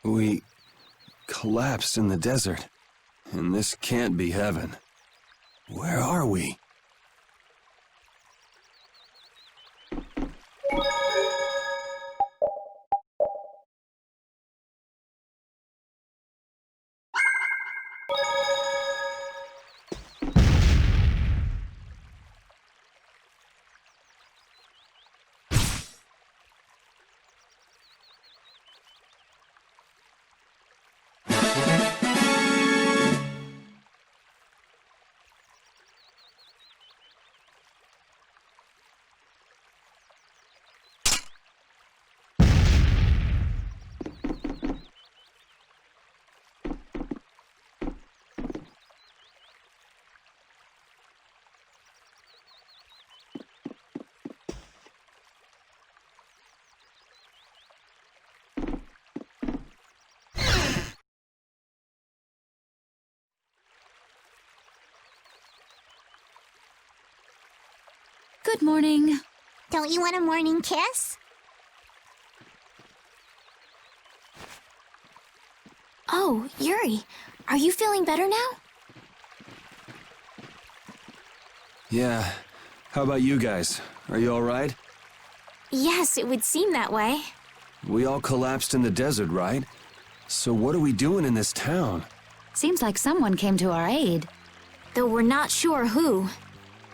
We collapsed in the desert, and this can't be heaven. Where are we? Good morning. Don't you want a morning kiss? Oh, Yuri, are you feeling better now? Yeah. How about you guys? Are you all right? Yes, it would seem that way. We all collapsed in the desert, right? So what are we doing in this town? Seems like someone came to our aid. Though we're not sure who.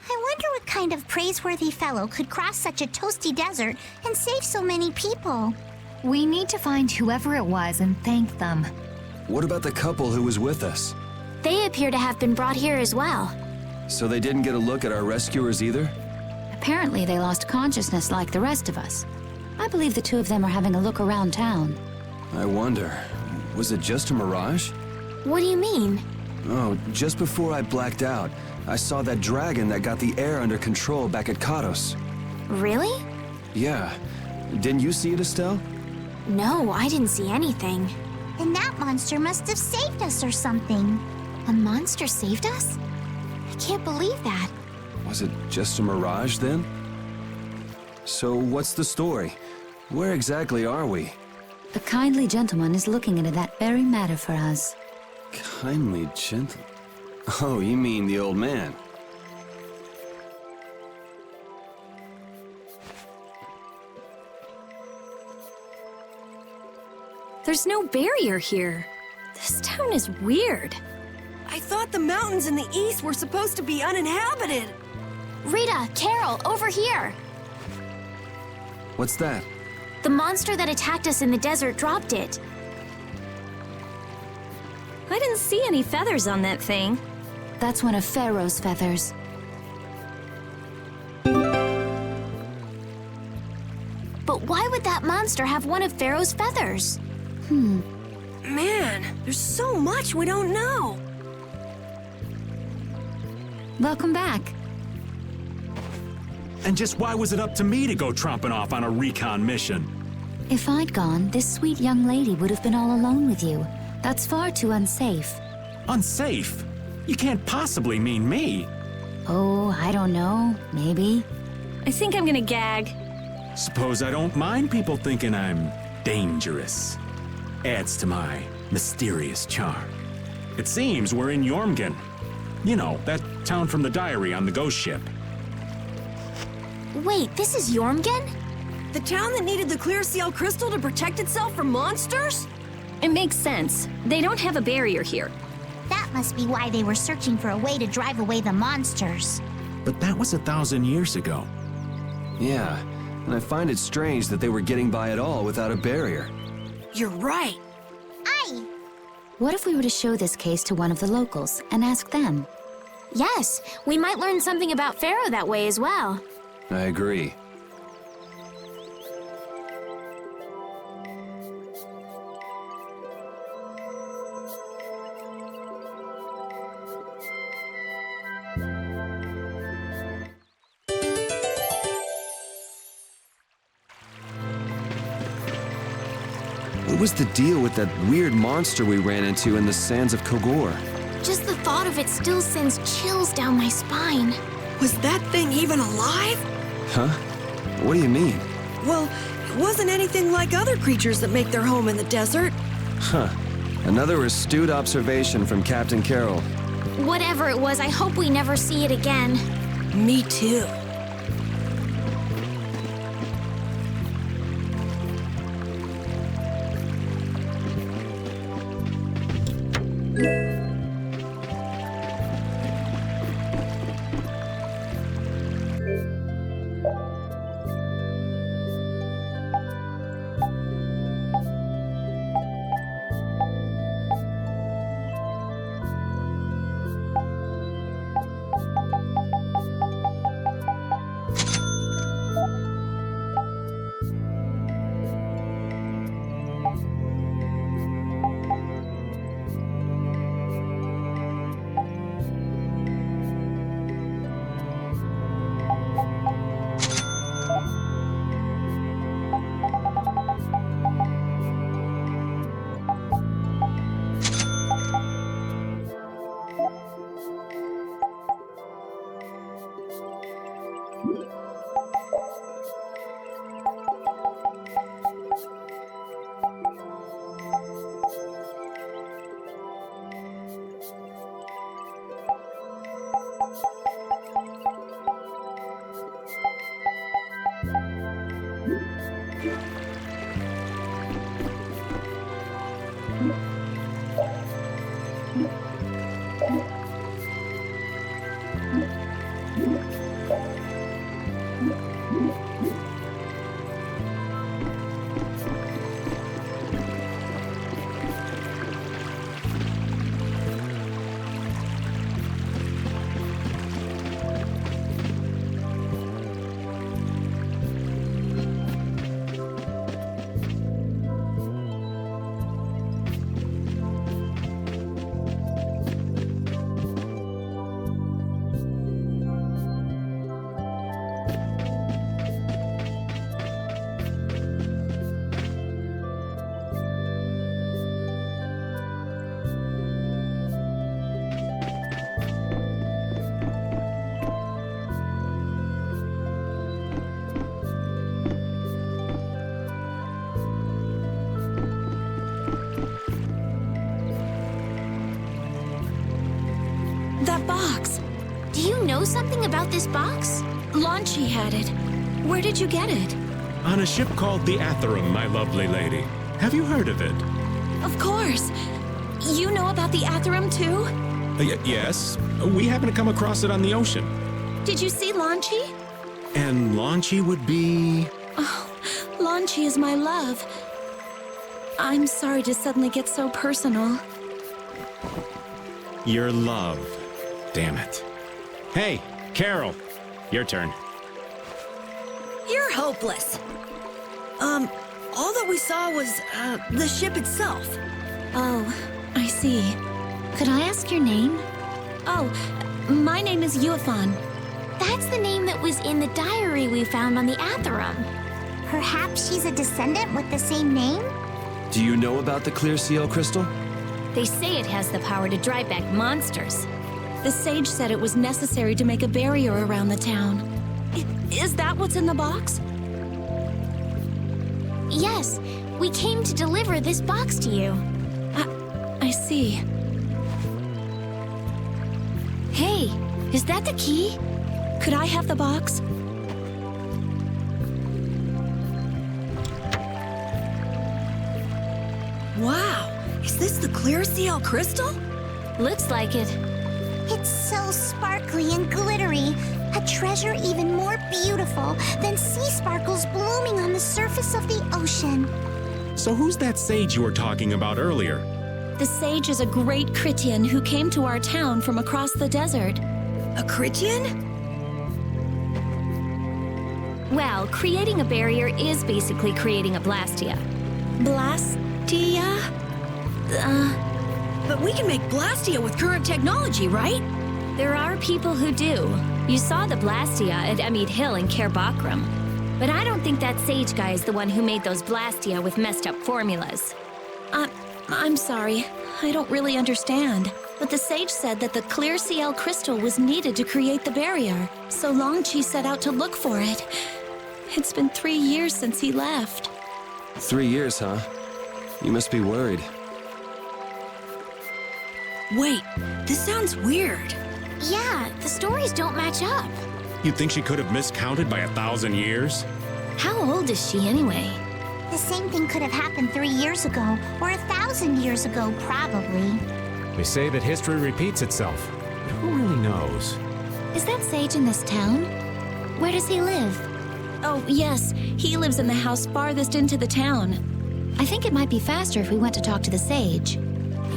I wonder what kind of praiseworthy fellow could cross such a toasty desert and save so many people. We need to find whoever it was and thank them. What about the couple who was with us? They appear to have been brought here as well. So they didn't get a look at our rescuers either? Apparently they lost consciousness like the rest of us. I believe the two of them are having a look around town. I wonder, was it just a mirage? What do you mean? Oh, just before I blacked out, I saw that dragon that got the air under control back at Katos. Really? Yeah. Didn't you see it, Estelle? No, I didn't see anything. And that monster must have saved us or something. A monster saved us? I can't believe that. Was it just a mirage then? So what's the story? Where exactly are we? A kindly gentleman is looking into that very matter for us. Kindly gentle... Oh, you mean the old man? There's no barrier here. This town is weird. I thought the mountains in the east were supposed to be uninhabited. Rita, Carol, over here! What's that? The monster that attacked us in the desert dropped it. I didn't see any feathers on that thing. That's one of Pharaoh's feathers. But why would that monster have one of Pharaoh's feathers? Man, there's so much we don't know. Welcome back. And just why was it up to me to go tromping off on a recon mission? If I'd gone, this sweet young lady would have been all alone with you. That's far too unsafe. Unsafe? You can't possibly mean me. Oh, I don't know. Maybe. I think I'm gonna gag. Suppose I don't mind people thinking I'm dangerous. Adds to my mysterious charm. It seems we're in Yormgen. You know, that town from the diary on the ghost ship. Wait, this is Yormgen? The town that needed the clear seal crystal to protect itself from monsters? It makes sense. They don't have a barrier here. That must be why they were searching for a way to drive away the monsters. But that was 1,000 years ago. Yeah, and I find it strange that they were getting by at all without a barrier. You're right. Aye! What if we were to show this case to one of the locals and ask them? Yes, we might learn something about Pharaoh that way as well. I agree. What was the deal with that weird monster we ran into in the sands of Kogor? Just the thought of it still sends chills down my spine. Was that thing even alive? Huh? What do you mean? Well, it wasn't anything like other creatures that make their home in the desert. Huh. Another astute observation from Captain Carroll. Whatever it was, I hope we never see it again. Me too. That box. Do you know something about this box? Launchie had it. Where did you get it? On a ship called the AVerMedia, my lovely lady. Have you heard of it? Of course. You know about the AVerMedia too? Yes. We happened to come across it on the ocean. Did you see Launchie? And Launchie would be... Oh, Launchie is my love. I'm sorry to suddenly get so personal. your love. Damn it. Hey, Carol. Your turn. You're hopeless. All that we saw was, the ship itself. Oh, I see. Could I ask your name? Oh, my name is Yuafan. That's the name that was in the diary we found on the AVerMedia. Perhaps she's a descendant with the same name? Do you know about the clear seal crystal? They say it has the power to drive back monsters. The sage said it was necessary to make a barrier around the town. Is that what's in the box? Yes, we came to deliver this box to you. I see. Hey, is that the key? Could I have the box? Wow, is this the clear seal crystal? Looks like it. It's so sparkly and glittery. A treasure even more beautiful than sea sparkles blooming on the surface of the ocean. So who's that sage you were talking about earlier? The sage is a great Critian who came to our town from across the desert. A Critian? Well, creating a barrier is basically creating a Blastia. Blastia? But we can make Blastia with current technology, right? There are people who do. You saw the Blastia at Emmead Hill in Cair Bakram. But I don't think that sage guy is the one who made those Blastia with messed up formulas. I'm sorry. I don't really understand. But the sage said that the clear CL crystal was needed to create the barrier. So Longchi set out to look for it. It's been 3 years since he left. 3 years, huh? You must be worried. Wait, this sounds weird. Yeah, the stories don't match up. You'd think she could have miscounted by 1,000 years? How old is she anyway? The same thing could have happened 3 years ago, or 1,000 years ago, probably. They say that history repeats itself, but who really knows? Is that Sage in this town? Where does he live? Oh, yes. He lives in the house farthest into the town. I think it might be faster if we went to talk to the sage.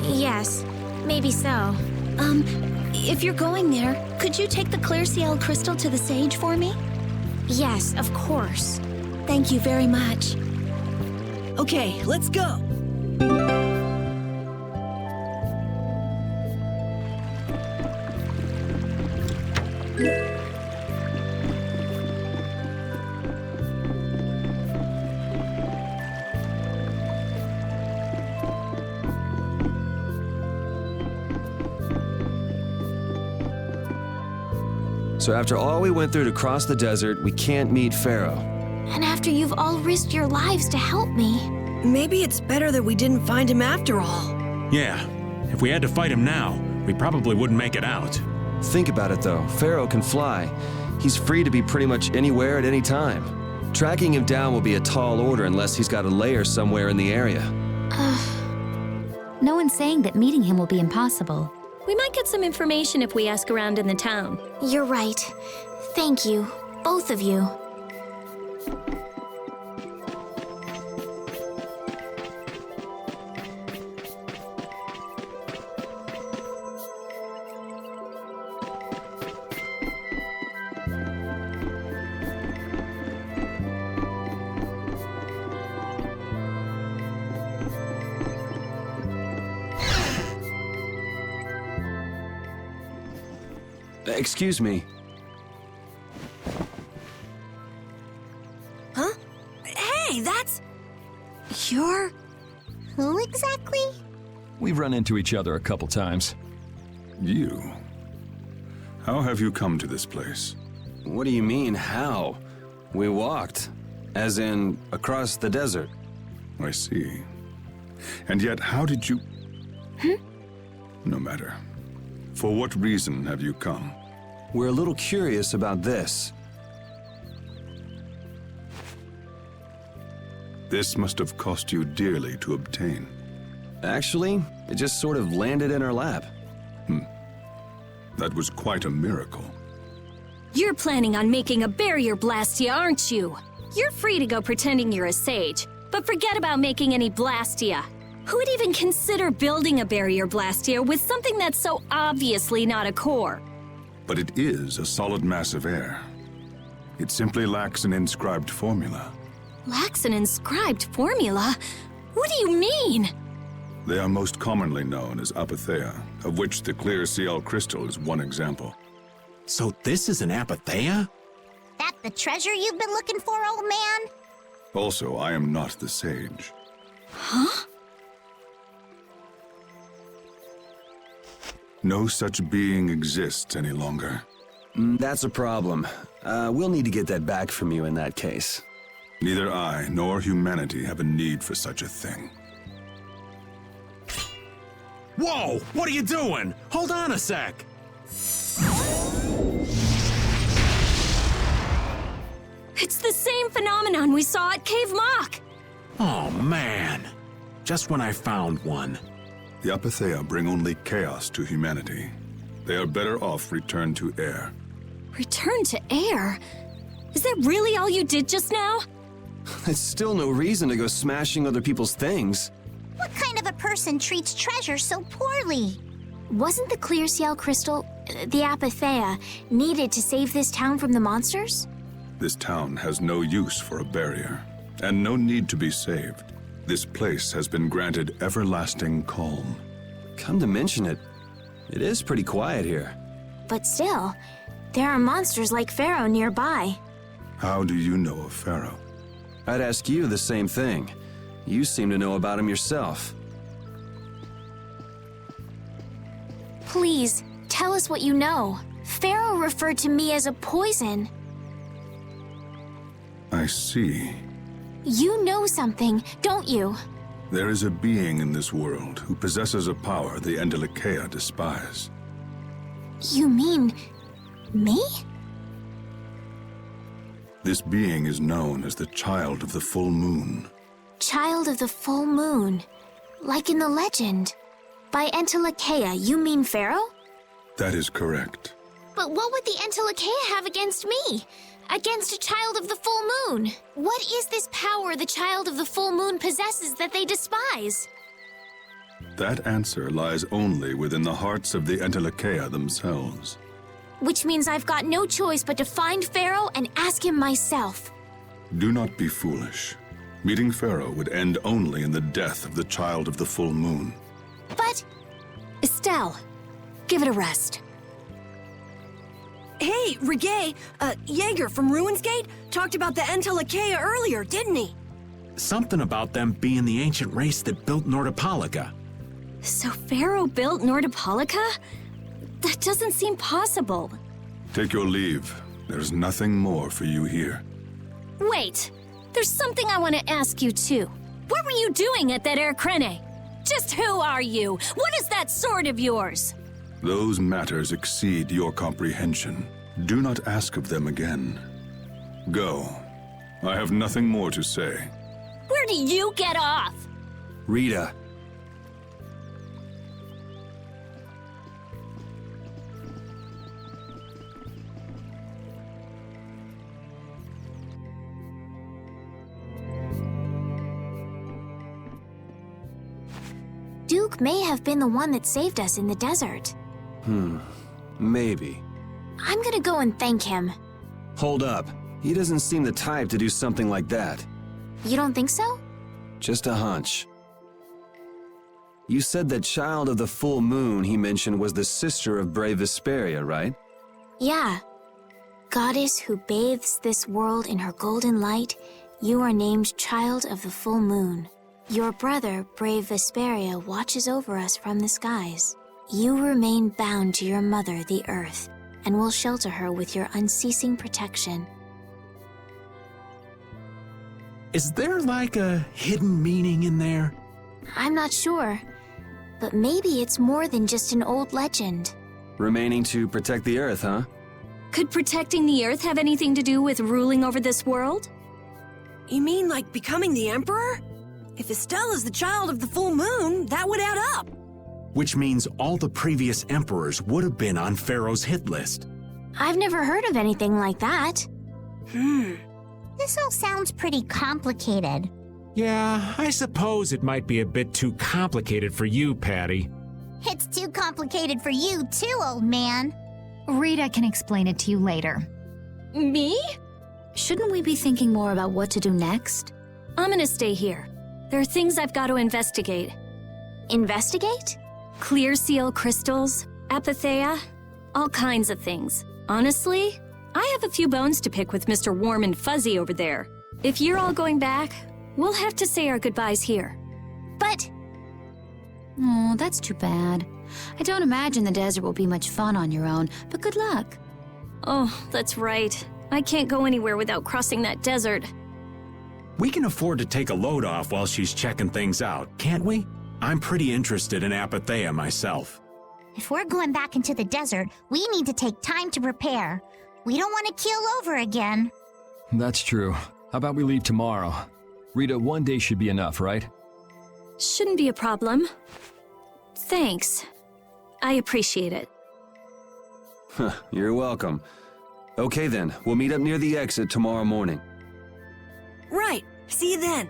Yes, maybe so. If you're going there, could you take the clear CL crystal to the sage for me? Yes, of course. Thank you very much. Okay, let's go. So after all we went through to cross the desert, we can't meet Pharaoh. And after you've all risked your lives to help me. Maybe it's better that we didn't find him after all. Yeah, if we had to fight him now, we probably wouldn't make it out. Think about it though, Pharaoh can fly. He's free to be pretty much anywhere at any time. Tracking him down will be a tall order unless he's got a lair somewhere in the area. No one's saying that meeting him will be impossible. We might get some information if we ask around in the town. You're right. Thank you, both of you. Excuse me. Huh? Hey, that's... You're... Who exactly? We've run into each other a couple times. You? How have you come to this place? What do you mean, how? We walked. As in, across the desert. I see. And yet, how did you... No matter. For what reason have you come? We're a little curious about this. This must have cost you dearly to obtain. Actually, it just sort of landed in our lap. That was quite a miracle. You're planning on making a barrier blastia, aren't you? You're free to go pretending you're a sage, but forget about making any blastia. Who would even consider building a barrier blastia with something that's so obviously not a core? But it is a solid mass of air. It simply lacks an inscribed formula. Lacks an inscribed formula? What do you mean? They are most commonly known as apatheia, of which the clear CL crystal is one example. So this is an apatheia? That the treasure you've been looking for, old man? Also, I am not the sage. Huh? No such being exists any longer. That's a problem. We'll need to get that back from you in that case. Neither I nor humanity have a need for such a thing. Whoa! What are you doing? Hold on a sec! It's the same phenomenon we saw at Cave Mock! Oh, man. Just when I found one. The apatheia bring only chaos to humanity. They are better off returned to air. Return to air? Is that really all you did just now? It's still no reason to go smashing other people's things. What kind of a person treats treasure so poorly? Wasn't the clear CL crystal, the apatheia, needed to save this town from the monsters? This town has no use for a barrier, and no need to be saved. This place has been granted everlasting calm. Come to mention it, it is pretty quiet here. But still, there are monsters like Pharaoh nearby. How do you know of Pharaoh? I'd ask you the same thing. You seem to know about him yourself. Please, tell us what you know. Pharaoh referred to me as a poison. I see. You know something, don't you? There is a being in this world who possesses a power the Endelakea despise. You mean... me? This being is known as the Child of the Full Moon. Child of the Full Moon. Like in the legend. By Endelakea, you mean Pharaoh? That is correct. But what would the Endelakea have against me? Against a Child of the Full Moon? What is this power the Child of the Full Moon possesses that they despise? That answer lies only within the hearts of the Endelakea themselves. Which means I've got no choice but to find Pharaoh and ask him myself. Do not be foolish. Meeting Pharaoh would end only in the death of the Child of the Full Moon. But... Estelle, give it a rest. Hey, Regay, Jaeger from Ruinsgate talked about the Endelakea earlier, didn't he? Something about them being the ancient race that built Nordopolica. So Pharaoh built Nordopolica? That doesn't seem possible. Take your leave. There's nothing more for you here. Wait, there's something I want to ask you too. What were you doing at that Air Krene? Just who are you? What is that sword of yours? Those matters exceed your comprehension. Do not ask of them again. Go. I have nothing more to say. Where do you get off? Rita. Duke may have been the one that saved us in the desert. Maybe. I'm gonna go and thank him. Hold up. He doesn't seem the type to do something like that. You don't think so? Just a hunch. You said that Child of the Full Moon he mentioned was the sister of brave Vesperia, right? Yeah. Goddess who bathes this world in her golden light, you are named Child of the Full Moon. Your brother, brave Vesperia, watches over us from the skies. You remain bound to your mother, the Earth, and will shelter her with your unceasing protection. Is there like a hidden meaning in there? I'm not sure, but maybe it's more than just an old legend. Remaining to protect the Earth, huh? Could protecting the Earth have anything to do with ruling over this world? You mean like becoming the Emperor? If Estelle is the Child of the Full Moon, that would add up. Which means all the previous emperors would have been on Pharaoh's hit list. I've never heard of anything like that. This all sounds pretty complicated. Yeah, I suppose it might be a bit too complicated for you, Patty. It's too complicated for you too, old man. Rita can explain it to you later. Me? Shouldn't we be thinking more about what to do next? I'm gonna stay here. There are things I've got to investigate. Investigate? Clear seal crystals, apatheia, all kinds of things. Honestly, I have a few bones to pick with Mr. Warm and Fuzzy over there. If you're all going back, we'll have to say our goodbyes here. But... Oh, that's too bad. I don't imagine the desert will be much fun on your own, but good luck. Oh, that's right. I can't go anywhere without crossing that desert. We can afford to take a load off while she's checking things out, can't we? I'm pretty interested in apatheia myself. If we're going back into the desert, we need to take time to prepare. We don't want to keel over again. That's true. How about we leave tomorrow? Rita, one day should be enough, right? Shouldn't be a problem. Thanks. I appreciate it. You're welcome. Okay then, we'll meet up near the exit tomorrow morning. Right. See you then.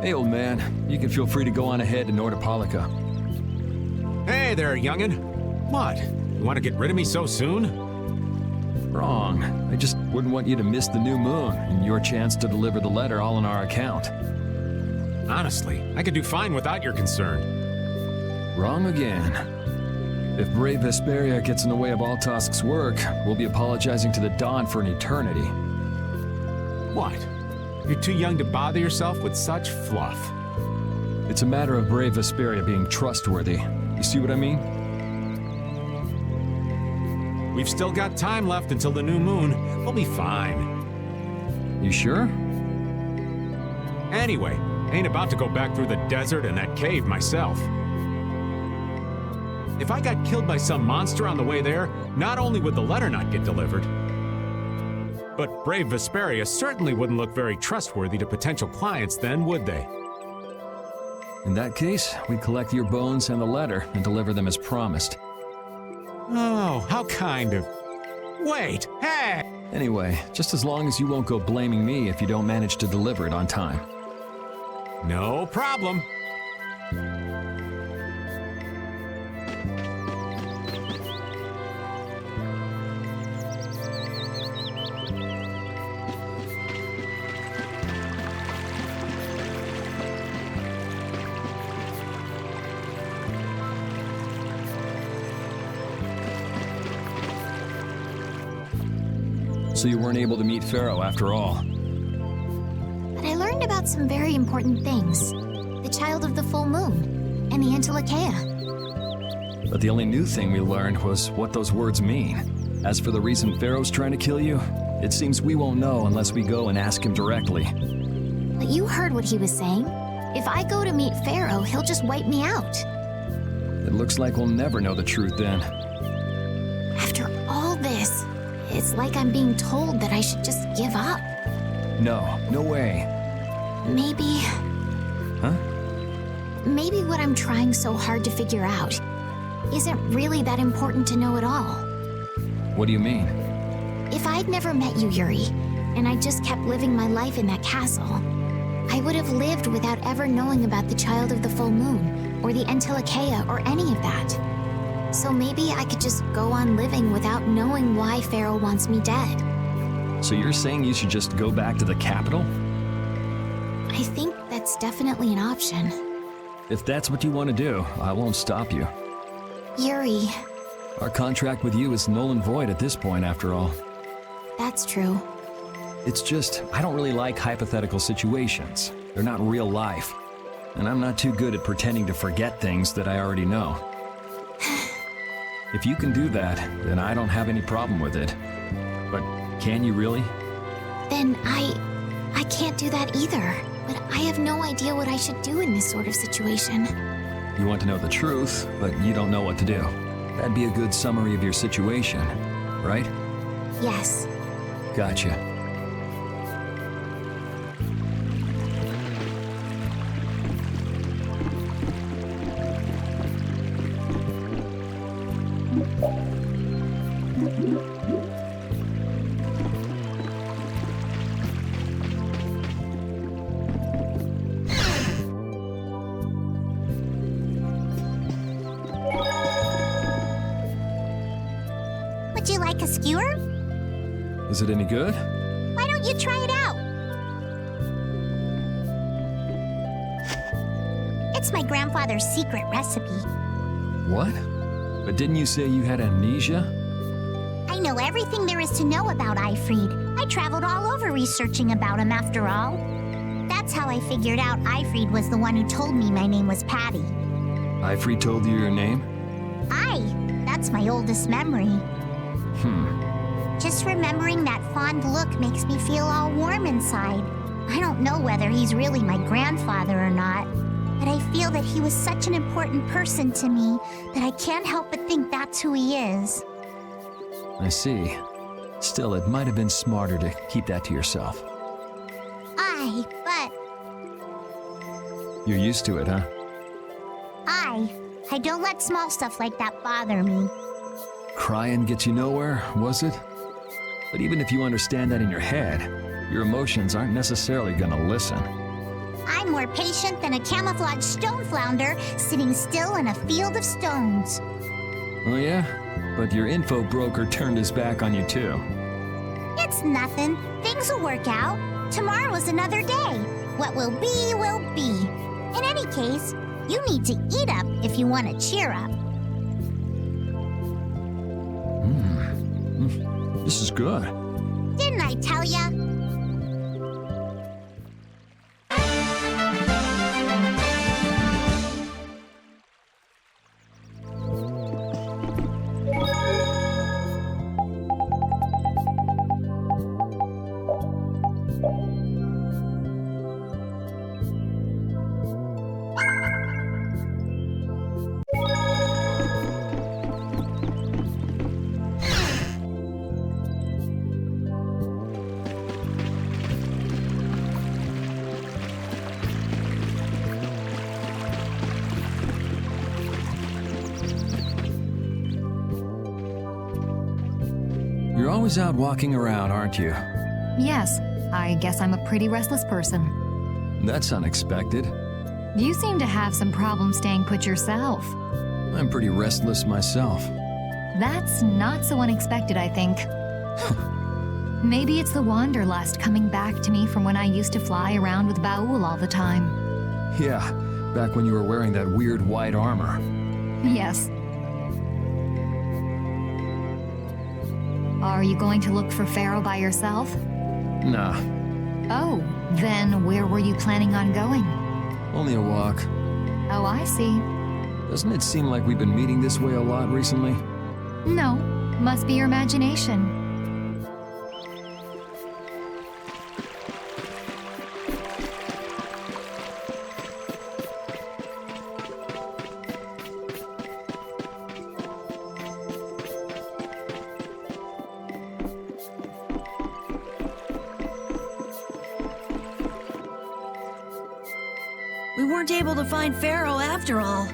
Hey, old man, you can feel free to go on ahead to Nordopolica. Hey there, youngin'. What? You want to get rid of me so soon? Wrong. I just wouldn't want you to miss the new moon and your chance to deliver the letter all on our account. Honestly, I could do fine without your concern. Wrong again. If brave Vesperia gets in the way of Altosk's work, we'll be apologizing to the Dawn for an eternity. What? You're too young to bother yourself with such fluff. It's a matter of brave Vesperia being trustworthy. You see what I mean? We've still got time left until the new moon. We'll be fine. You sure? Anyway, ain't about to go back through the desert and that cave myself. If I got killed by some monster on the way there, not only would the letter not get delivered, but brave Vesperia certainly wouldn't look very trustworthy to potential clients then, would they? In that case, we collect your bones and the letter and deliver them as promised. Oh, how kind of... Wait, hey! Anyway, just as long as you won't go blaming me if you don't manage to deliver it on time. No problem. So you weren't able to meet Pharaoh after all. But I learned about some very important things. The child of the full moon, and the Antilocheia. But the only new thing we learned was what those words mean. As for the reason Pharaoh's trying to kill you, it seems we won't know unless we go and ask him directly. But you heard what he was saying. If I go to meet Pharaoh, he'll just wipe me out. It looks like we'll never know the truth then. After all this, it's like I'm being told that I should just give up. No, no way. Maybe... Huh? Maybe what I'm trying so hard to figure out isn't really that important to know at all. What do you mean? If I'd never met you, Yuri, and I just kept living my life in that castle, I would have lived without ever knowing about the child of the full moon, or the Antilocheia, or any of that. So maybe I could just go on living without knowing why Pharaoh wants me dead. So you're saying you should just go back to the capital? I think that's definitely an option. If that's what you want to do, I won't stop you. Yuri. Our contract with you is null and void at this point, after all. That's true. It's just, I don't really like hypothetical situations. They're not real life. And I'm not too good at pretending to forget things that I already know. If you can do that, then I don't have any problem with it. But can you really? Then I can't do that either. But I have no idea what I should do in this sort of situation. You want to know the truth, but you don't know what to do. That'd be a good summary of your situation, right? Yes. Gotcha. Would you like a skewer? Is it any good? Why don't you try it out? It's my grandfather's secret recipe. What? But didn't you say you had amnesia? I know everything there is to know about Aifread. I traveled all over researching about him after all. That's how I figured out Aifread was the one who told me my name was Patty. Aifread told you your name? That's my oldest memory. Just remembering that fond look makes me feel all warm inside. I don't know whether he's really my grandfather or not, but I feel that he was such an important person to me that I can't help but think that's who he is. I see. Still, it might have been smarter to keep that to yourself. But... You're used to it, huh? I don't let small stuff like that bother me. Crying gets you nowhere, was it? But even if you understand that in your head, your emotions aren't necessarily gonna listen. I'm more patient than a camouflaged stone flounder sitting still in a field of stones. Oh yeah? But your info broker turned his back on you too. It's nothing. Things will work out. Tomorrow is another day. What will be, will be. In any case, You need to eat up if you want to cheer up. This is good. Didn't I tell ya? You're always out walking around, aren't you? Yes, I guess I'm a pretty restless person. That's unexpected. You seem to have some problems staying put yourself. I'm pretty restless myself. That's not so unexpected, I think. Maybe it's the wanderlust coming back to me from when I used to fly around with Baul all the time. Yeah, back when you were wearing that weird white armor. Yes. Are you going to look for Pharaoh by yourself? Nah, Oh, then where were you planning on going? only a walk. Oh, I see. Doesn't it seem like we've been meeting this way a lot recently? No, must be your imagination. We weren't able to find Pharaoh after all.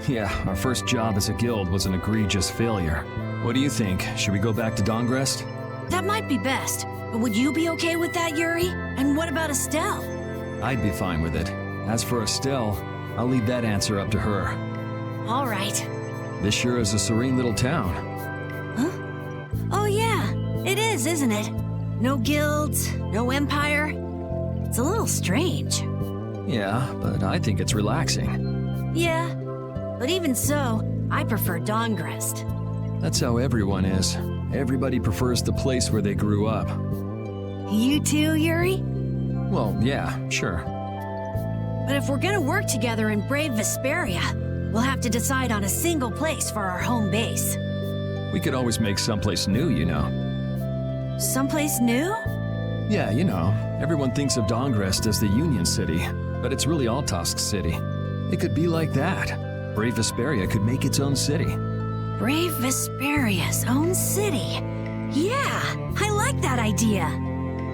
Yeah, our first job as a guild was an egregious failure. What do you think? Should we go back to Dongrest? That might be best. But would you be okay with that, Yuri? And what about Estelle? I'd be fine with it. As for Estelle, I'll leave that answer up to her. All right. This sure is a serene little town. Huh? Oh yeah, it is, isn't it? No guilds, no empire. It's a little strange. Yeah, but I think it's relaxing. Yeah, but even so, I prefer Dongrest. That's how everyone is. Everybody prefers the place where they grew up. You too, Yuri? Well, yeah, sure. But if we're gonna work together in brave Vesperia, we'll have to decide on a single place for our home base. We could always make someplace new, you know. Someplace new? Yeah, you know, everyone thinks of Dongrest as the Union City, but it's really Altosk City. It could be like that. Brave Vesperia could make its own city. Brave Vesperia's own city. Yeah, I like that idea.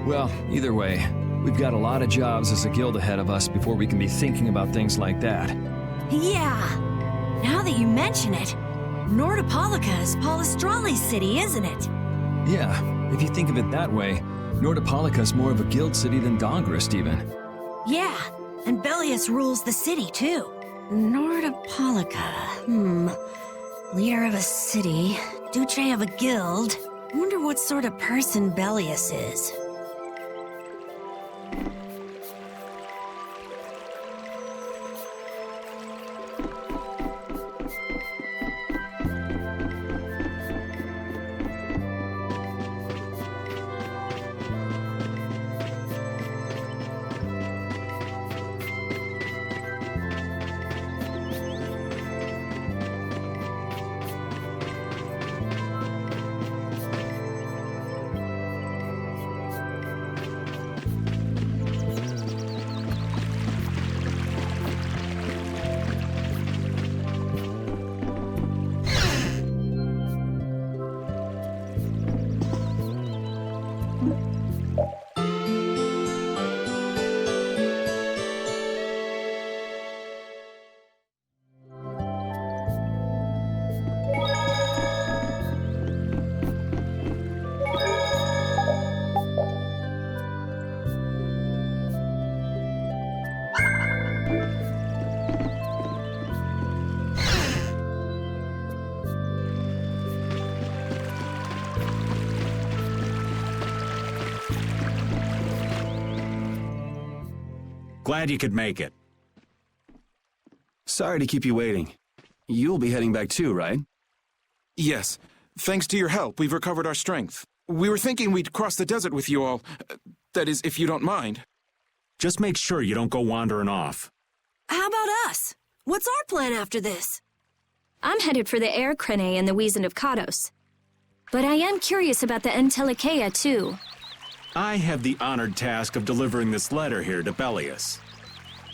Well, either way, we've got a lot of jobs as a guild ahead of us before we can be thinking about things like that. Yeah. Now that you mention it, Nordopolica is Polystrali's city, isn't it? Yeah, if you think of it that way, Nordopolica's more of a guild city than Dongrest even. Yeah, and Bellius rules the city too. Nordopolica, Leader of a city, Duce of a guild. Wonder what sort of person Bellius is. Glad you could make it. Sorry to keep you waiting. You'll be heading back too, right? Yes. Thanks to your help, we've recovered our strength. We were thinking we'd cross the desert with you all. That is, if you don't mind. Just make sure you don't go wandering off. How about us? What's our plan after this? I'm headed for the Air Crane and the Wizened of Kados. But I am curious about the Entelikeia, too. I have the honored task of delivering this letter here to Bellius.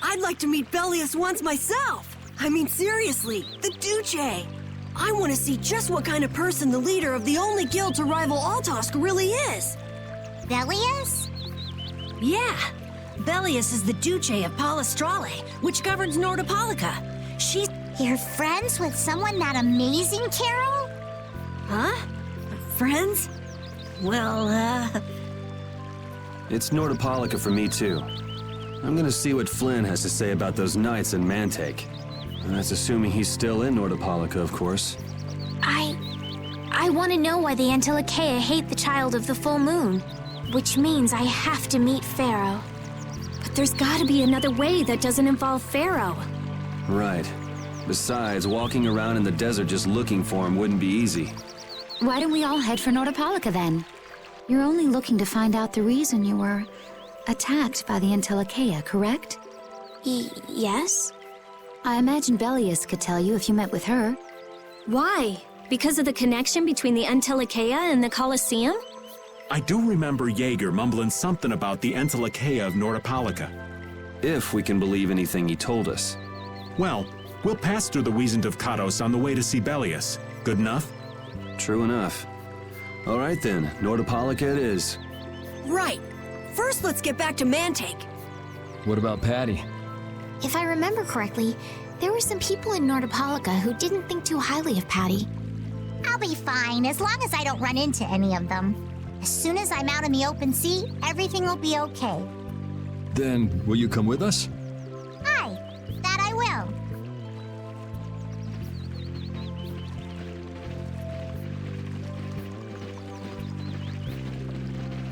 I'd like to meet Bellius once myself. I mean, seriously, the Duce. I want to see just what kind of person the leader of the only guild to rival Altosk really is. Bellius? Yeah. Bellius is the Duce of Palestrale, which governs Nordopolica. She's... You're friends with someone that amazing, Carol? Huh? Friends? Well, It's Nordopolica for me, too. I'm gonna see what Flynn has to say about those knights in Mantake. And that's assuming he's still in Nordopolica, of course. I want to know why the Entelikeia hate the child of the full moon. Which means I have to meet Pharaoh. But there's gotta be another way that doesn't involve Pharaoh. Right. Besides, walking around in the desert just looking for him wouldn't be easy. Why don't we all head for Nordopolica then? You're only looking to find out the reason you were attacked by the Entelikeia, correct? Yes? I imagine Bellius could tell you if you met with her. Why? Because of the connection between the Entelikeia and the Colosseum? I do remember Jaeger mumbling something about the Entelikeia of Nordopolica. If we can believe anything he told us. Well, we'll pass through the Wizened of Kados on the way to see Bellius. Good enough? True enough. All right then, Nordopolica it is. right. First, let's get back to Mantake. What about Patty? If I remember correctly, there were some people in Nordopolica who didn't think too highly of Patty. I'll be fine, as long as I don't run into any of them. As soon as I'm out in the open sea, everything will be okay. Then, will you come with us? Aye, that I will.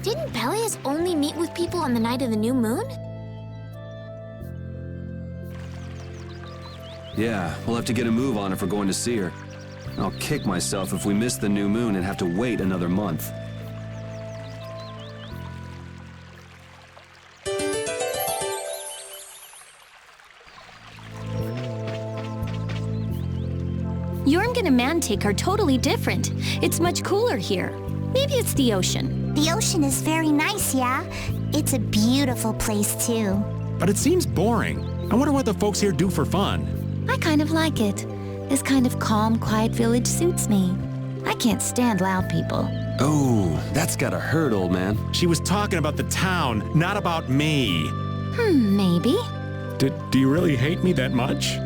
Didn't Bellius only meet with people on the night of the new moon? Yeah, we'll have to get a move on if we're going to see her. I'll kick myself if we miss the new moon and have to wait another month. Yormgen and Mantake are totally different. It's much cooler here. Maybe it's the ocean. The ocean is very nice, yeah? It's a beautiful place, too. But it seems boring. I wonder what the folks here do for fun. I kind of like it. This kind of calm, quiet village suits me. I can't stand loud people. Oh, that's gotta hurt, old man. She was talking about the town, not about me. Maybe. Do you really hate me that much?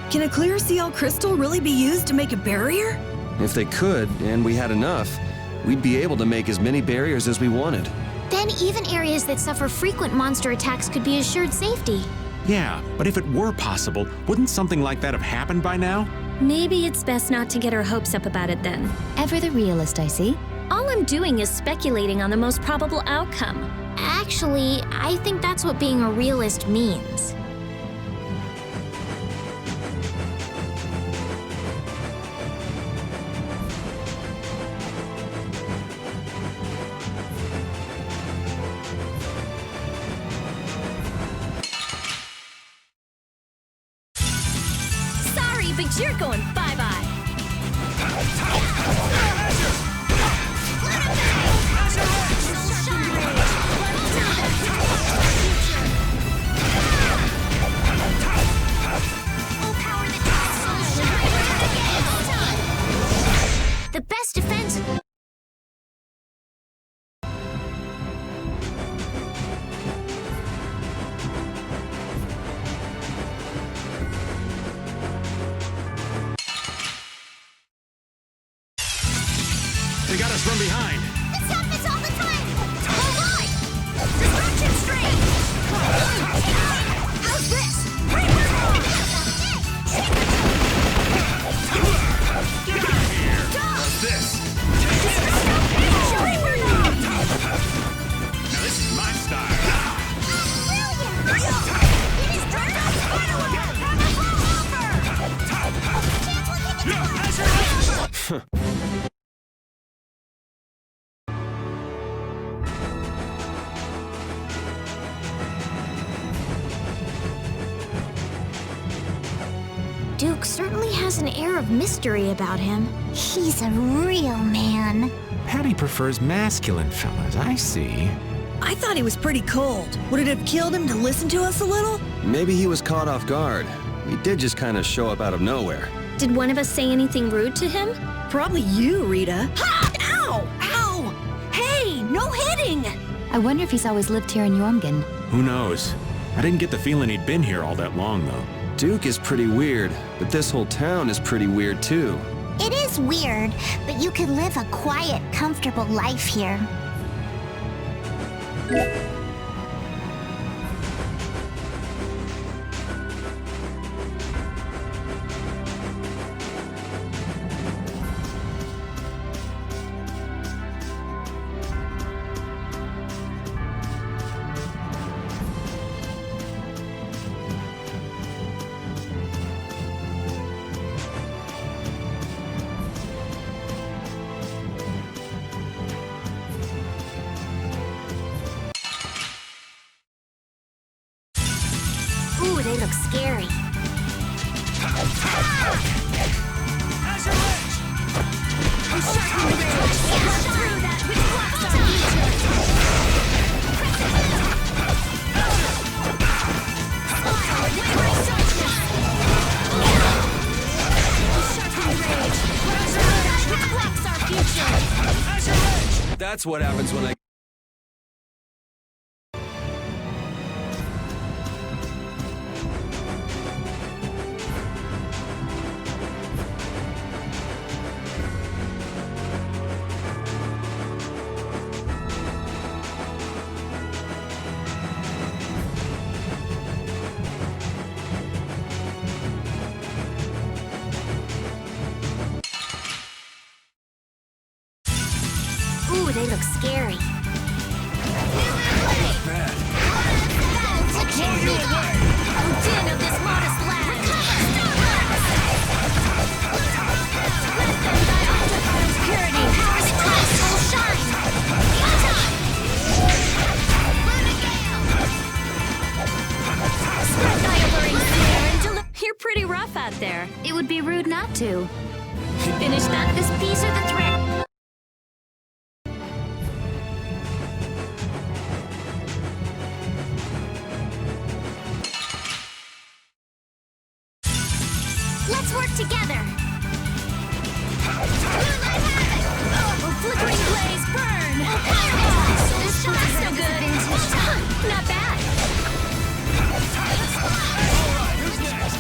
Can a clear CL crystal really be used to make a barrier? If they could, and we had enough, we'd be able to make as many barriers as we wanted. Then even areas that suffer frequent monster attacks could be assured safety. Yeah, but if it were possible, wouldn't something like that have happened by now? Maybe it's best not to get our hopes up about it then. Ever the realist, I see. All I'm doing is speculating on the most probable outcome. Actually, I think that's what being a realist means. Sorry, but you're going bye-bye. from behind. This happens all the time! Alright! Destruction stream! How's this? Get out of here! How's this? Now this is my style. Duke certainly has an air of mystery about him. He's a real man. Patty prefers masculine fellas, I see. I thought he was pretty cold. Would it have killed him to listen to us a little? Maybe he was caught off guard. He did just kind of show up out of nowhere. Did one of us say anything rude to him? Probably you, Rita. Ha! Ow! Ow! Hey, no hitting! I wonder if he's always lived here in Yormgen. Who knows? I didn't get the feeling he'd been here all that long, though. Duke is pretty weird, but this whole town is pretty weird too. It is weird, but you could live a quiet, comfortable life here. Ooh, they look scary. That's what happens when I... Ooh, they look scary. You're pretty rough out there. It would be rude not to. Finish that. This piece of the thread. Let's work together. Flickering blaze, burn! This shot's so good. Not bad. Who's next?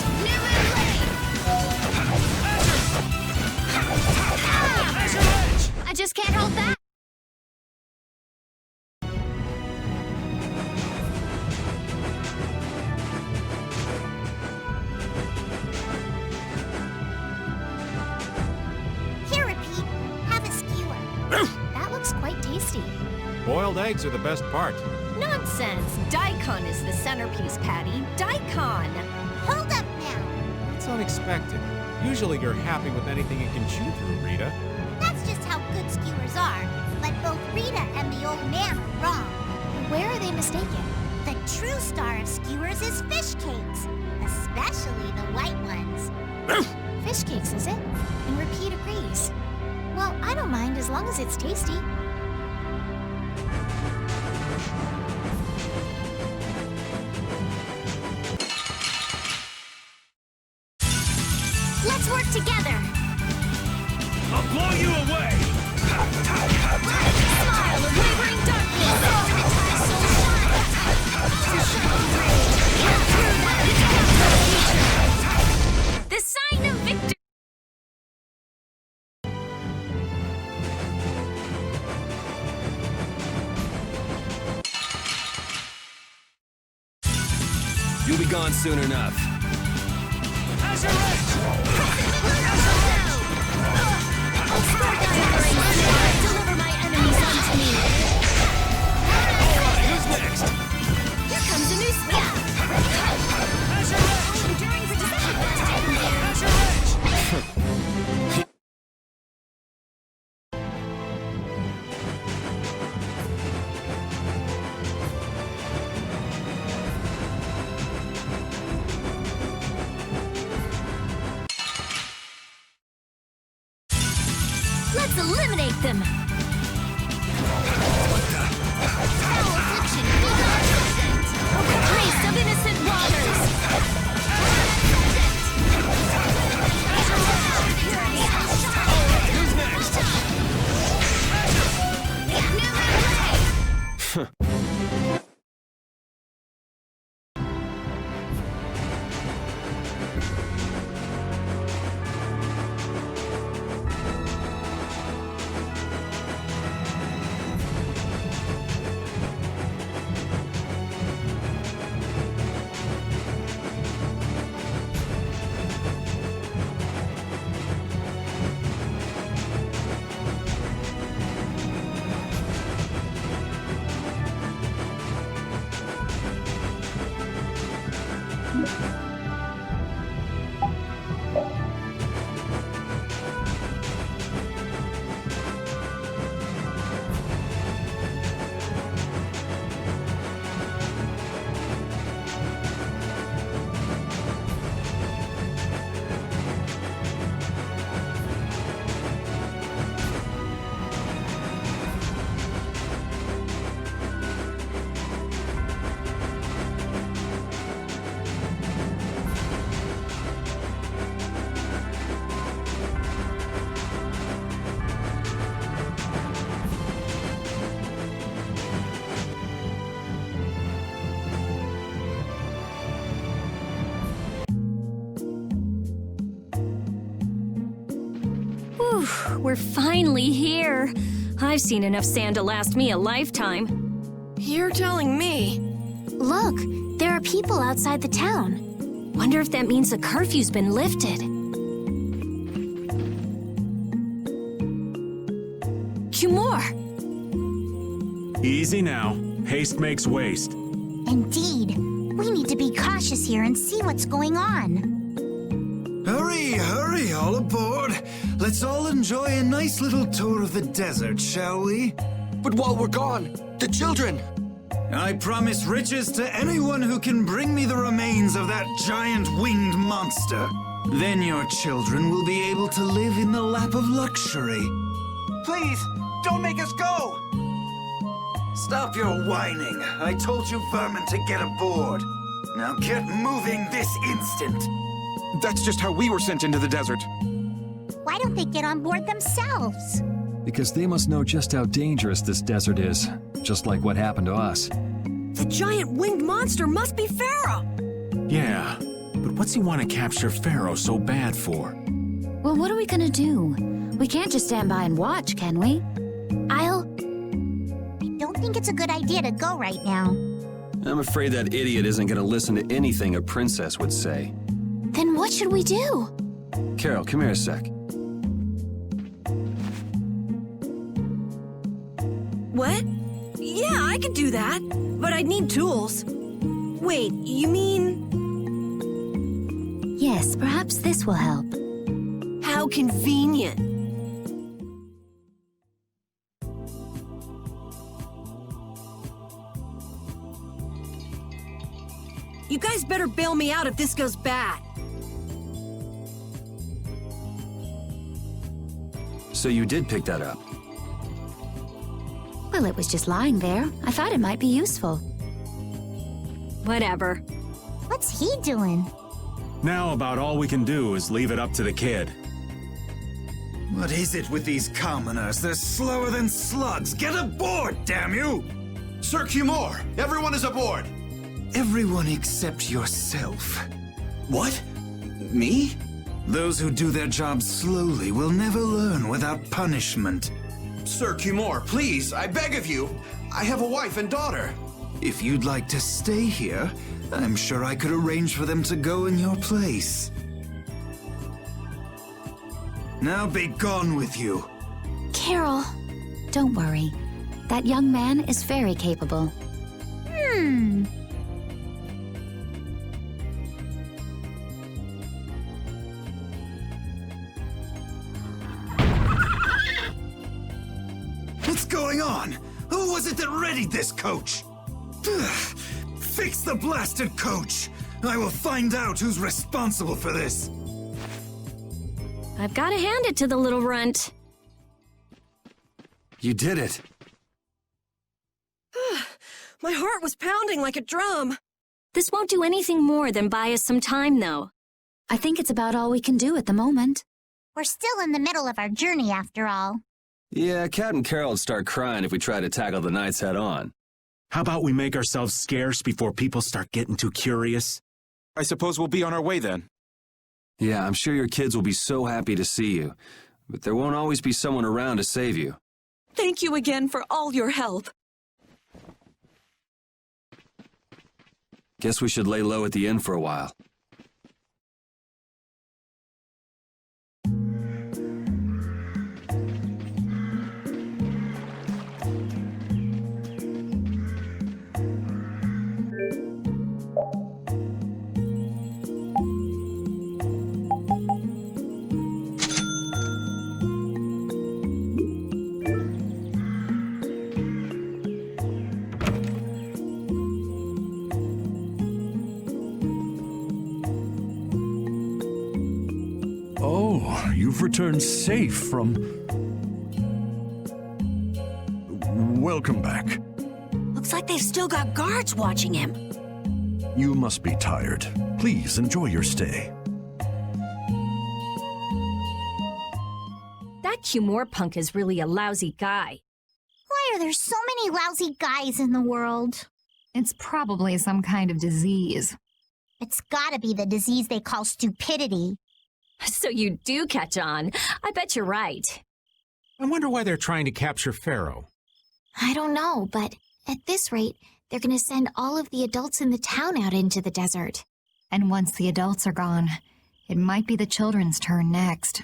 I just can't hold back. Here, repeat. Have a skewer. That looks quite tasty. Boiled eggs are the best part. Nonsense! Daikon is the centerpiece, Patty. Daikon! Hold up now. It's unexpected. Usually you're happy with anything you can chew through, Rita. That's just how good skewers are. But both Rita and the old man are wrong. Where are they mistaken? The true star of skewers is fish cakes, especially the white ones. Fish cakes, is it? And Repeat agrees. Well, I don't mind as long as it's tasty. Let's work together. I'll blow you away! Smile of wavering darkness. The sign of victory. You'll be gone soon enough. Deliver my enemies unto me. Alright, who's next? Here comes a new spell. Enduring resistance. Let's eliminate them! Foul affliction, be not present! Priest of innocent waters! Who's next? We're finally here. I've seen enough sand to last me a lifetime. You're telling me. Look, there are people outside the town. Wonder if that means the curfew's been lifted. Cumore! Easy now. Haste makes waste. Indeed. We need to be cautious here and see what's going on. Hurry, hurry, all aboard. Let's all enjoy a nice little tour of the desert, shall we? But while we're gone, the children! I promise riches to anyone who can bring me the remains of that giant winged monster. Then your children will be able to live in the lap of luxury. Please, don't make us go! Stop your whining. I told you vermin to get aboard. Now get moving this instant. That's just how we were sent into the desert. Why don't they get on board themselves? Because they must know just how dangerous this desert is, just like what happened to us. The giant winged monster must be Pharaoh! Yeah, but what's he want to capture Pharaoh so bad for? Well, what are we gonna do? We can't just stand by and watch, can we? I don't think it's a good idea to go right now. I'm afraid that idiot isn't gonna listen to anything a princess would say. Then what should we do? Carol, come here a sec. What? Yeah, I could do that. But I'd need tools. Wait, you mean... Yes, perhaps this will help. How convenient. You guys better bail me out if this goes bad. So you did pick that up? Well, it was just lying there. I thought it might be useful. Whatever. What's he doing? Now about all we can do is leave it up to the kid. What is it with these commoners? They're slower than slugs. Get aboard, damn you! Sir Cumore, everyone is aboard! Everyone except yourself. What? Me? Those who do their jobs slowly will never learn without punishment. Sir Cumore, please, I beg of you. I have a wife and daughter. If you'd like to stay here, I'm sure I could arrange for them to go in your place. Now be gone with you. Carol, don't worry. That young man is very capable. What's going on? Who was it that readied this coach? Fix the blasted coach! I will find out who's responsible for this. I've got to hand it to the little runt. You did it. My heart was pounding like a drum. This won't do anything more than buy us some time, though. I think it's about all we can do at the moment. We're still in the middle of our journey, after all. Yeah, Cat and Carol would start crying if we tried to tackle the knights head on. How about we make ourselves scarce before people start getting too curious? I suppose we'll be on our way then. Yeah, I'm sure your kids will be so happy to see you, but there won't always be someone around to save you. Thank you again for all your help. Guess we should lay low at the inn for a while. Oh, you've returned safe from... Welcome back. Looks like they've still got guards watching him. You must be tired. Please enjoy your stay. That Cumore punk is really a lousy guy. Why are there so many lousy guys in the world? It's probably some kind of disease. It's gotta be the disease they call stupidity. So you do catch on. I bet you're right. I wonder why they're trying to capture Pharaoh. I don't know, but at this rate, they're gonna send all of the adults in the town out into the desert. And once the adults are gone, it might be the children's turn next.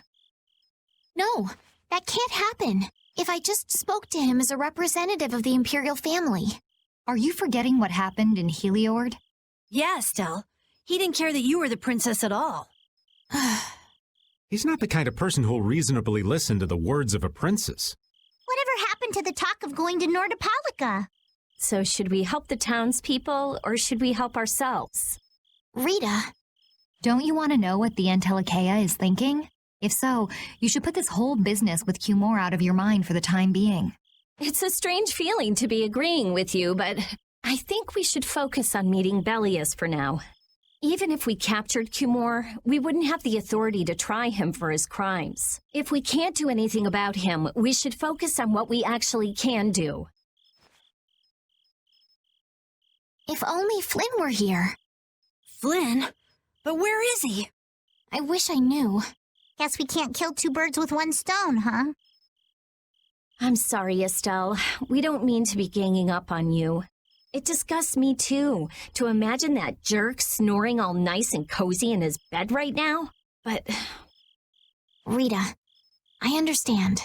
No, that can't happen. If I just spoke to him as a representative of the Imperial family. Are you forgetting what happened in Heliord? Yeah, Estelle. He didn't care that you were the princess at all. He's not the kind of person who'll reasonably listen to the words of a princess. Whatever happened to the talk of going to Nordopolica? So should we help the townspeople, or should we help ourselves? Rita. Don't you want to know what the Entelikeia is thinking? If so, you should put this whole business with Cumore out of your mind for the time being. It's a strange feeling to be agreeing with you, but I think we should focus on meeting Bellius for now. Even if we captured Cumore, we wouldn't have the authority to try him for his crimes. If we can't do anything about him, we should focus on what we actually can do. If only Flynn were here. Flynn? But where is he? I wish I knew. Guess we can't kill two birds with one stone, huh? I'm sorry, Estelle. We don't mean to be ganging up on you. It disgusts me, too, to imagine that jerk snoring all nice and cozy in his bed right now. But... Rita, I understand.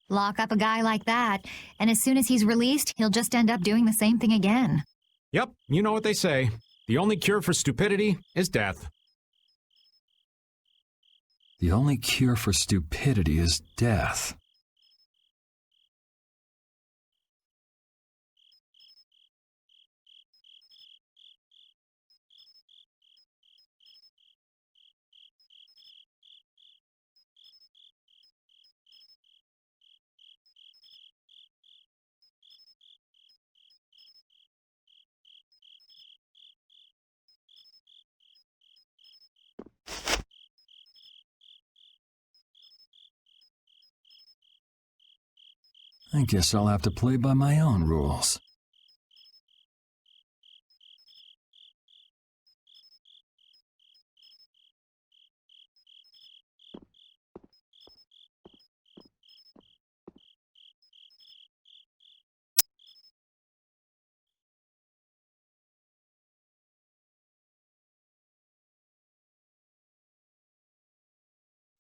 Lock up a guy like that, and as soon as he's released, he'll just end up doing the same thing again. Yep, you know what they say. The only cure for stupidity is death. The only cure for stupidity is death. I guess I'll have to play by my own rules.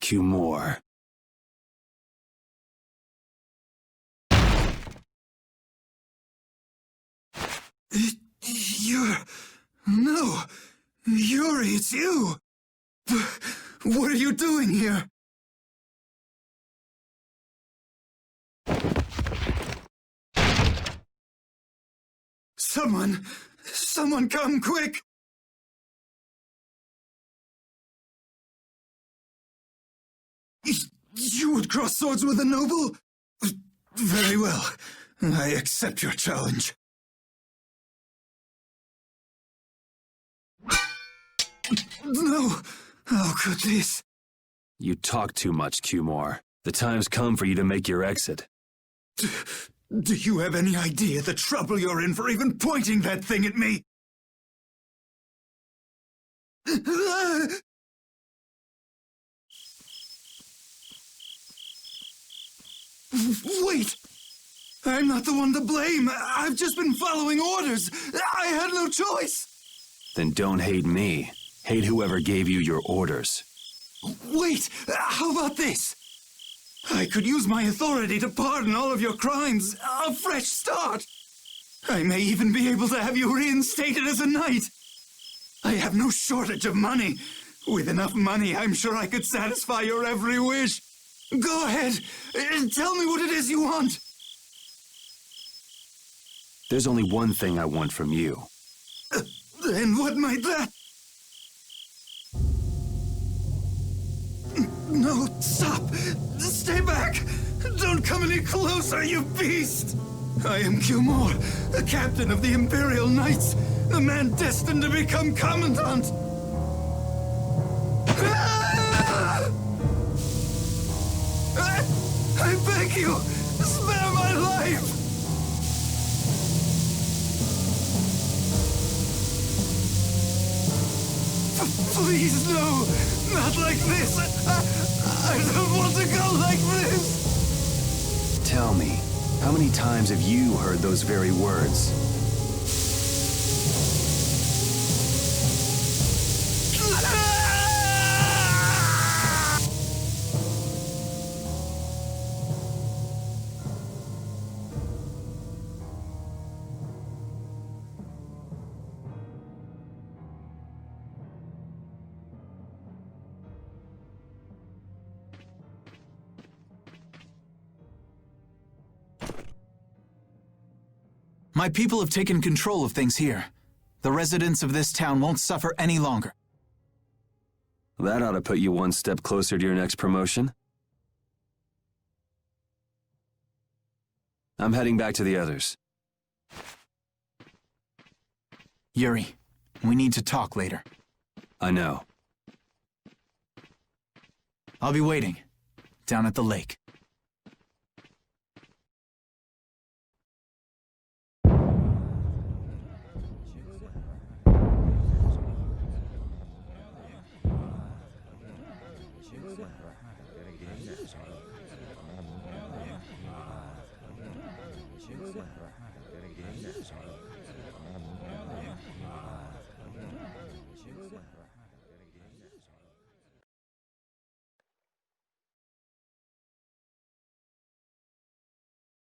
Cumore. No! Yuri, it's you! What are you doing here? Someone come quick! You would cross swords with a noble? Very well. I accept your challenge. No! How could this? You talk too much, Cumore. The time's come for you to make your exit. Do you have any idea the trouble you're in for even pointing that thing at me? Wait! I'm not the one to blame. I've just been following orders. I had no choice. Then don't hate me. Hate whoever gave you your orders. Wait! How about this? I could use my authority to pardon all of your crimes. A fresh start. I may even be able to have you reinstated as a knight. I have no shortage of money. With enough money, I'm sure I could satisfy your every wish. Go ahead. Tell me what it is you want. There's only one thing I want from you. And what might that? No, stop! Stay back! Don't come any closer, you beast! I am Cumore, the captain of the Imperial Knights, the man destined to become Commandant! I beg you, spare my life! Please, no! Not like this! I don't want to go like this! Tell me, how many times have you heard those very words? My people have taken control of things here. The residents of this town won't suffer any longer. That ought to put you one step closer to your next promotion. I'm heading back to the others. Yuri, we need to talk later. I know. I'll be waiting, down at the lake.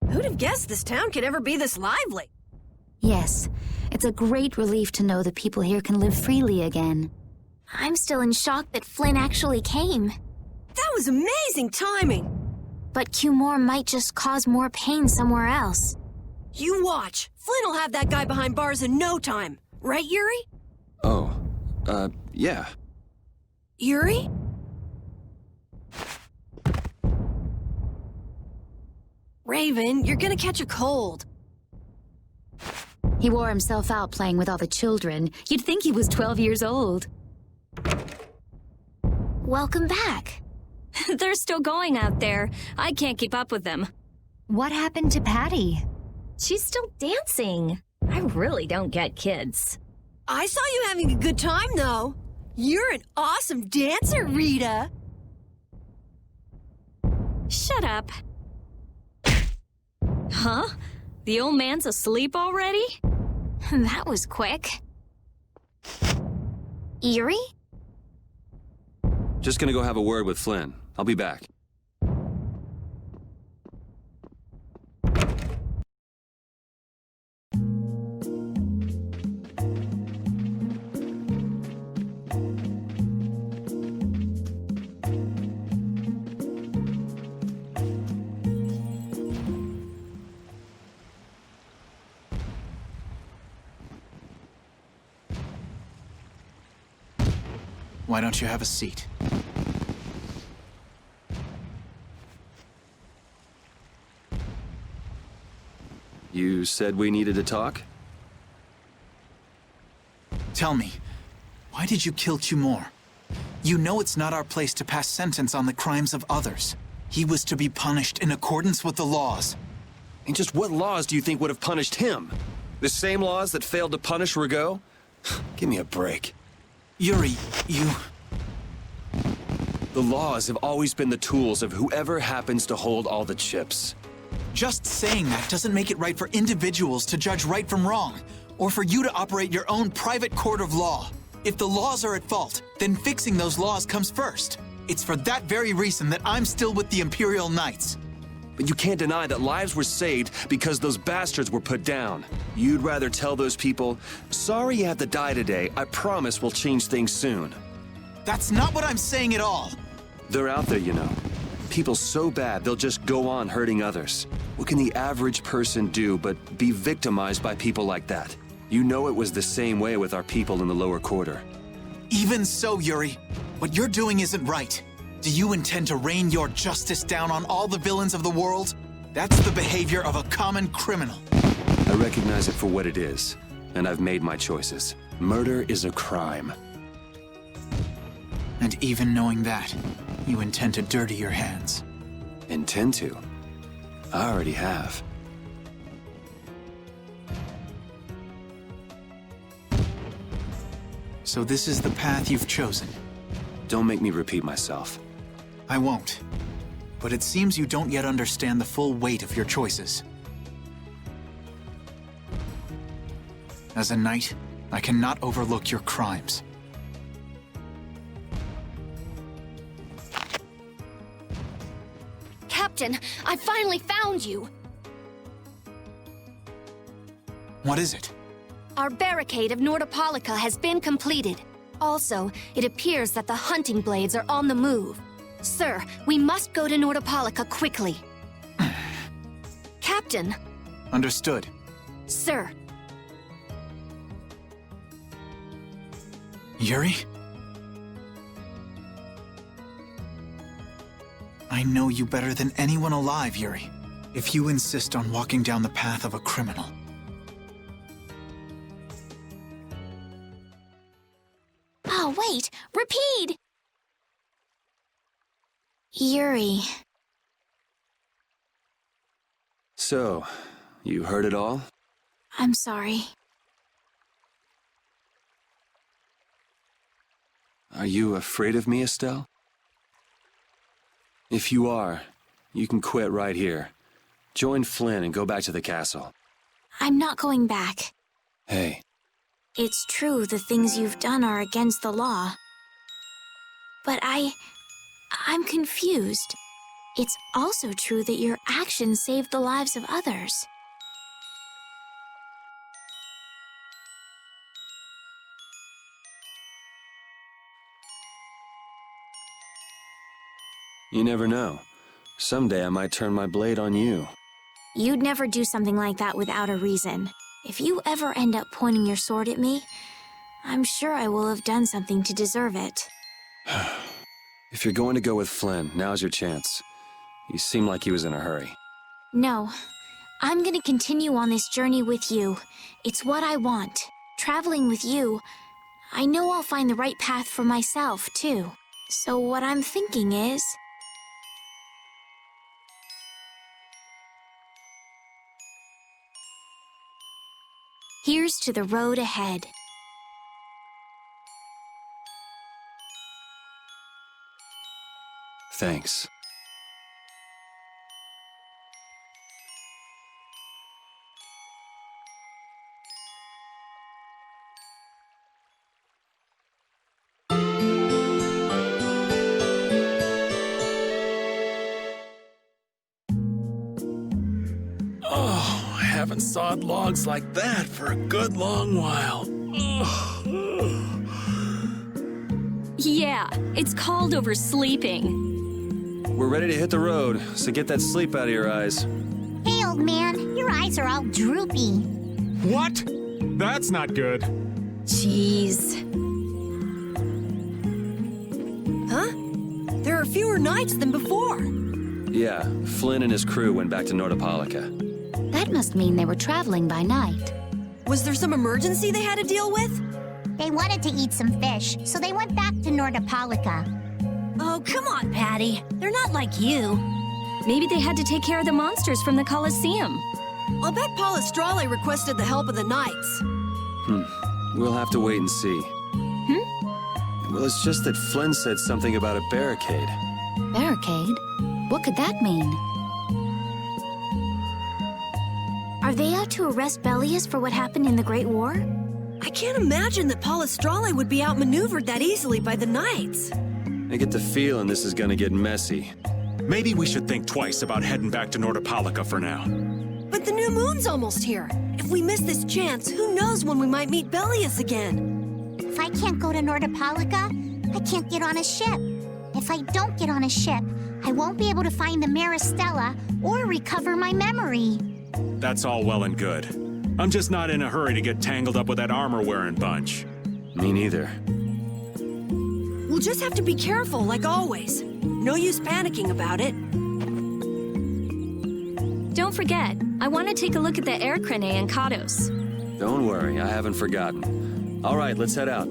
Who'd have guessed this town could ever be this lively? Yes, it's a great relief to know that people here can live freely again. I'm still in shock that Flynn actually came. That was amazing timing! But Cumore might just cause more pain somewhere else. You watch. Flynn will have that guy behind bars in no time. Right, Yuri? Oh, yeah. Yuri? Raven, you're gonna catch a cold. He wore himself out playing with all the children. You'd think he was 12 years old. Welcome back. They're still going out there. I can't keep up with them. What happened to Patty? She's still dancing. I really don't get kids. I saw you having a good time, though. You're an awesome dancer, Rita. Shut up. Huh? The old man's asleep already? That was quick. Yuri? Just gonna go have a word with Flynn. I'll be back. Why don't you have a seat? You said we needed to talk? Tell me, why did you kill Cumor? You know it's not our place to pass sentence on the crimes of others. He was to be punished in accordance with the laws. And just what laws do you think would have punished him? The same laws that failed to punish Rigaud? Give me a break. Yuri, you... The laws have always been the tools of whoever happens to hold all the chips. Just saying that doesn't make it right for individuals to judge right from wrong, or for you to operate your own private court of law. If the laws are at fault, then fixing those laws comes first. It's for that very reason that I'm still with the Imperial Knights. But you can't deny that lives were saved because those bastards were put down. You'd rather tell those people, sorry you have to die today, I promise we'll change things soon. That's not what I'm saying at all. They're out there, you know. People so bad, they'll just go on hurting others. What can the average person do but be victimized by people like that? You know it was the same way with our people in the lower quarter. Even so, Yuri, what you're doing isn't right. Do you intend to rain your justice down on all the villains of the world? That's the behavior of a common criminal. I recognize it for what it is, and I've made my choices. Murder is a crime. And even knowing that, you intend to dirty your hands. Intend to? I already have. So this is the path you've chosen. Don't make me repeat myself. I won't. But it seems you don't yet understand the full weight of your choices. As a knight, I cannot overlook your crimes. Captain, I finally found you! What is it? Our barricade of Nordopolica has been completed. Also, it appears that the hunting blades are on the move. Sir, we must go to Nordopolica quickly. Captain! Understood. Sir. Yuri? I know you better than anyone alive, Yuri. If you insist on walking down the path of a criminal. Oh, wait! Repeat! Yuri. So, you heard it all? I'm sorry. Are you afraid of me, Estelle? If you are, you can quit right here. Join Flynn and go back to the castle. I'm not going back. Hey. It's true the things you've done are against the law. But I'm confused. It's also true that your actions saved the lives of others. You never know. Someday I might turn my blade on you. You'd never do something like that without a reason. If you ever end up pointing your sword at me, I'm sure I will have done something to deserve it. If you're going to go with Flynn, now's your chance. He seemed like he was in a hurry. No. I'm gonna continue on this journey with you. It's what I want. Traveling with you, I know I'll find the right path for myself, too. So what I'm thinking is... here's to the road ahead. Thanks. haven't sawed logs like that for a good long while. Yeah, it's called oversleeping. We're ready to hit the road, so get that sleep out of your eyes. Hey, old man, your eyes are all droopy. What? That's not good. Jeez. Huh? There are fewer knights than before. Yeah, Flynn and his crew went back to Nordopolica. That must mean they were traveling by night. Was there some emergency they had to deal with? They wanted to eat some fish, so they went back to Nordopolica. Oh, come on, Patty. They're not like you. Maybe they had to take care of the monsters from the Colosseum. I'll bet Palestrale requested the help of the knights. We'll have to wait and see. Well, it's just that Flynn said something about a barricade. Barricade? What could that mean? Are they out to arrest Bellius for what happened in the Great War? I can't imagine that Palestrale would be outmaneuvered that easily by the knights. I get the feeling this is gonna get messy. Maybe we should think twice about heading back to Nordopolica for now. But the new moon's almost here. If we miss this chance, who knows when we might meet Bellius again? If I can't go to Nordopolica, I can't get on a ship. If I don't get on a ship, I won't be able to find the Maristella or recover my memory. That's all well and good. I'm just not in a hurry to get tangled up with that armor-wearing bunch. Me neither. We'll just have to be careful, like always. No use panicking about it. Don't forget, I want to take a look at the air crane and Kados. Don't worry, I haven't forgotten. All right, let's head out.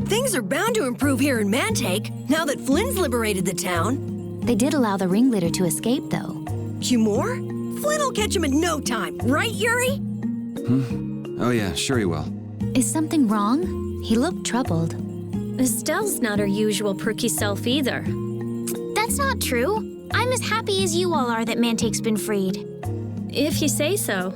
Things are bound to improve here in Mantake, now that Flynn's liberated the town. They did allow the ringleader to escape, though. Cumore? Flynn'll catch him in no time, right, Yuri? Oh yeah, sure he will. Is something wrong? He looked troubled. Estelle's not her usual perky self either. That's not true. I'm as happy as you all are that Mantake's been freed. If you say so.